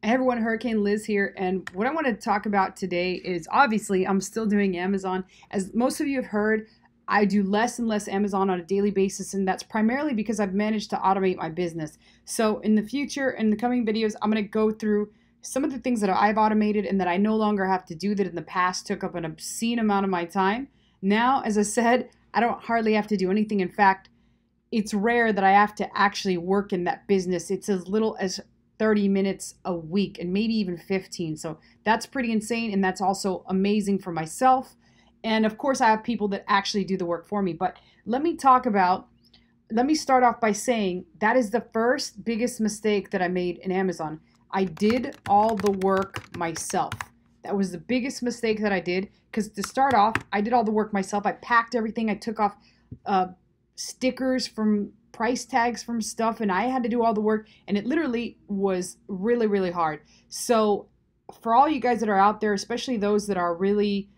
Hey everyone, Hurricane Liz here, and what I want to talk about today is obviously I'm still doing Amazon. As most of you have heard, I do less and less Amazon on a daily basis, and that's primarily because I've managed to automate my business. So in the future, in the coming videos, I'm going to go through some of the things that I've automated and that I no longer have to do that in the past took up an obscene amount of my time. Now, as I said, I don't hardly have to do anything. In fact, it's rare that I have to actually work in that business. It's as little as 30 minutes a week and maybe even 15. So that's pretty insane. And that's also amazing for myself. And of course, I have people that actually do the work for me. But let me start off by saying that is the first biggest mistake that I made in Amazon. I did all the work myself. That was the biggest mistake that I did because to start off, I did all the work myself. I packed everything. I took off stickers from price tags from stuff, and I had to do all the work, and it literally was really, really hard. So for all you guys that are out there, especially those that are really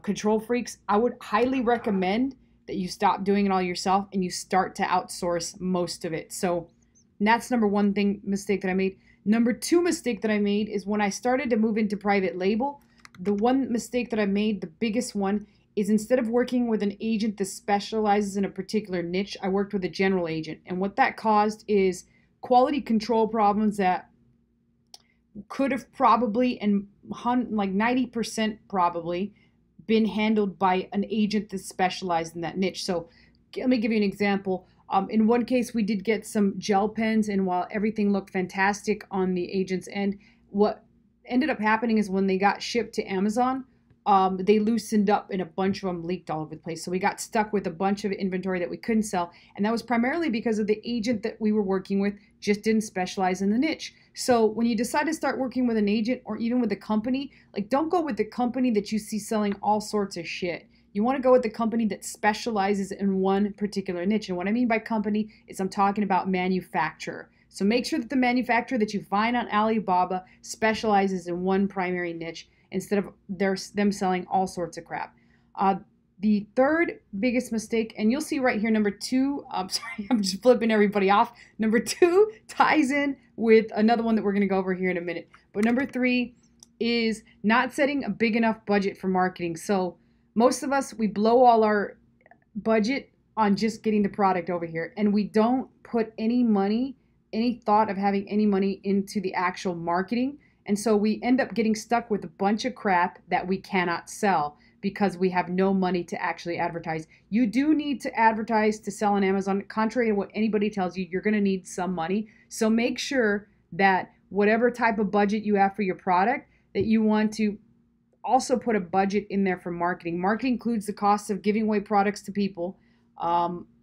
control freaks, I would highly recommend that you stop doing it all yourself and you start to outsource most of it. So that's number one mistake that I made. Number two mistake that I made is when I started to move into private label. The one mistake that I made, the biggest one, is instead of working with an agent that specializes in a particular niche, I worked with a general agent. And what that caused is quality control problems that could have probably, and like 90% probably, been handled by an agent that specialized in that niche. So let me give you an example. In one case, we did get some gel pens, and while everything looked fantastic on the agent's end, what ended up happening is when they got shipped to Amazon, they loosened up and a bunch of them leaked all over the place. So we got stuck with a bunch of inventory that we couldn't sell. And that was primarily because of the agent that we were working with just didn't specialize in the niche. So when you decide to start working with an agent or even with a company, like don't go with the company that you see selling all sorts of shit. You want to go with the company that specializes in one particular niche. And what I mean by company is I'm talking about manufacturer. So make sure that the manufacturer that you find on Alibaba specializes in one primary niche, instead of them selling all sorts of crap. The third biggest mistake, and you'll see right here, number two, I'm sorry, I'm just flipping everybody off. Number two ties in with another one that we're going to go over here in a minute. But number three is not setting a big enough budget for marketing. So most of us, we blow all our budget on just getting the product over here, and we don't put any money, any thought of having any money into the actual marketing. And so we end up getting stuck with a bunch of crap that we cannot sell because we have no money to actually advertise. You do need to advertise to sell on Amazon. Contrary to what anybody tells you, you're going to need some money. So make sure that whatever type of budget you have for your product, that you want to also put a budget in there for marketing. Marketing includes the cost of giving away products to people,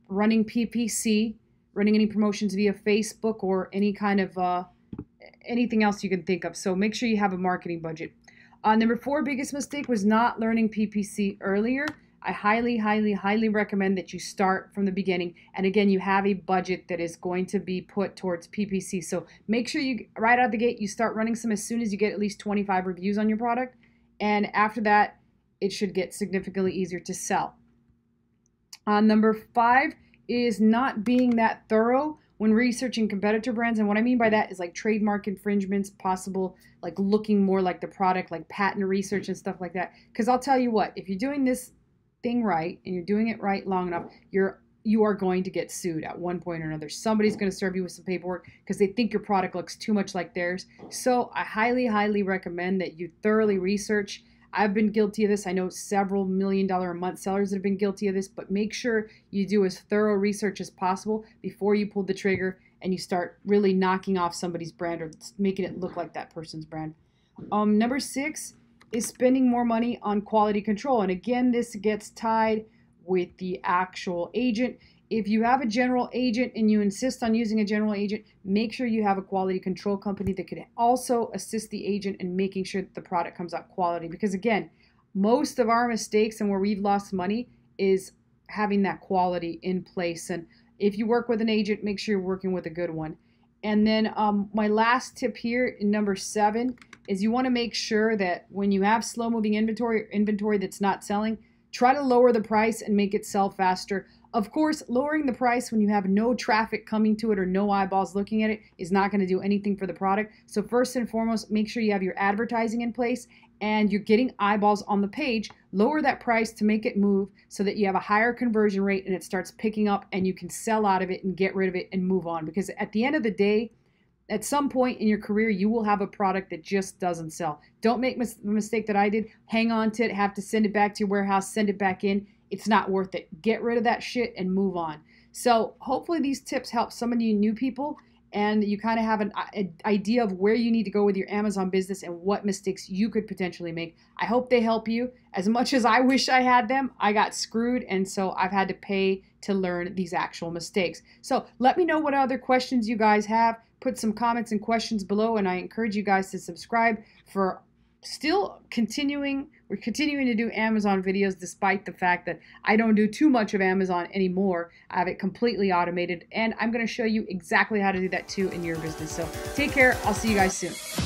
running PPC, running any promotions via Facebook or any kind of anything else you can think of. So make sure you have a marketing budget. Number four biggest mistake was not learning PPC earlier. I highly, highly, highly recommend that you start from the beginning. And again, you have a budget that is going to be put towards PPC. So make sure you, right out of the gate, you start running some as soon as you get at least 25 reviews on your product. And after that, it should get significantly easier to sell. Number five is not being that thorough when researching competitor brands. And what I mean by that is like trademark infringements, possible like looking more like the product, like patent research and stuff like that. Because I'll tell you what, if you're doing this thing right and you're doing it right long enough, you are going to get sued at one point or another. Somebody's going to serve you with some paperwork because they think your product looks too much like theirs. So I highly, highly recommend that you thoroughly research. I've been guilty of this. I know several $1 million a month sellers that have been guilty of this, but make sure you do as thorough research as possible before you pull the trigger and you start really knocking off somebody's brand or making it look like that person's brand. Number six is spending more money on quality control. And again, this gets tied with the actual agent. If you have a general agent and you insist on using a general agent, make sure you have a quality control company that could also assist the agent in making sure that the product comes out quality. Because again, most of our mistakes and where we've lost money is having that quality in place. And if you work with an agent, make sure you're working with a good one. And then my last tip here, number seven, is you want to make sure that when you have slow moving inventory or inventory that's not selling, try to lower the price and make it sell faster. Of course, lowering the price when you have no traffic coming to it or no eyeballs looking at it is not going to do anything for the product. So first and foremost, make sure you have your advertising in place and you're getting eyeballs on the page. Lower that price to make it move so that you have a higher conversion rate and it starts picking up and you can sell out of it and get rid of it and move on. Because at the end of the day, at some point in your career, you will have a product that just doesn't sell. Don't make the mistake that I did. Hang on to it, have to send it back to your warehouse, send it back in. It's not worth it. Get rid of that shit and move on. So hopefully these tips help some of you new people and you kind of have an idea of where you need to go with your Amazon business and what mistakes you could potentially make. I hope they help you. As much as I wish I had them, I got screwed, and so I've had to pay to learn these actual mistakes. So let me know what other questions you guys have. Put some comments and questions below, and I encourage you guys to subscribe for we're continuing to do Amazon videos despite the fact that I don't do too much of Amazon anymore. I have it completely automated, and I'm going to show you exactly how to do that too in your business. So take care. I'll see you guys soon.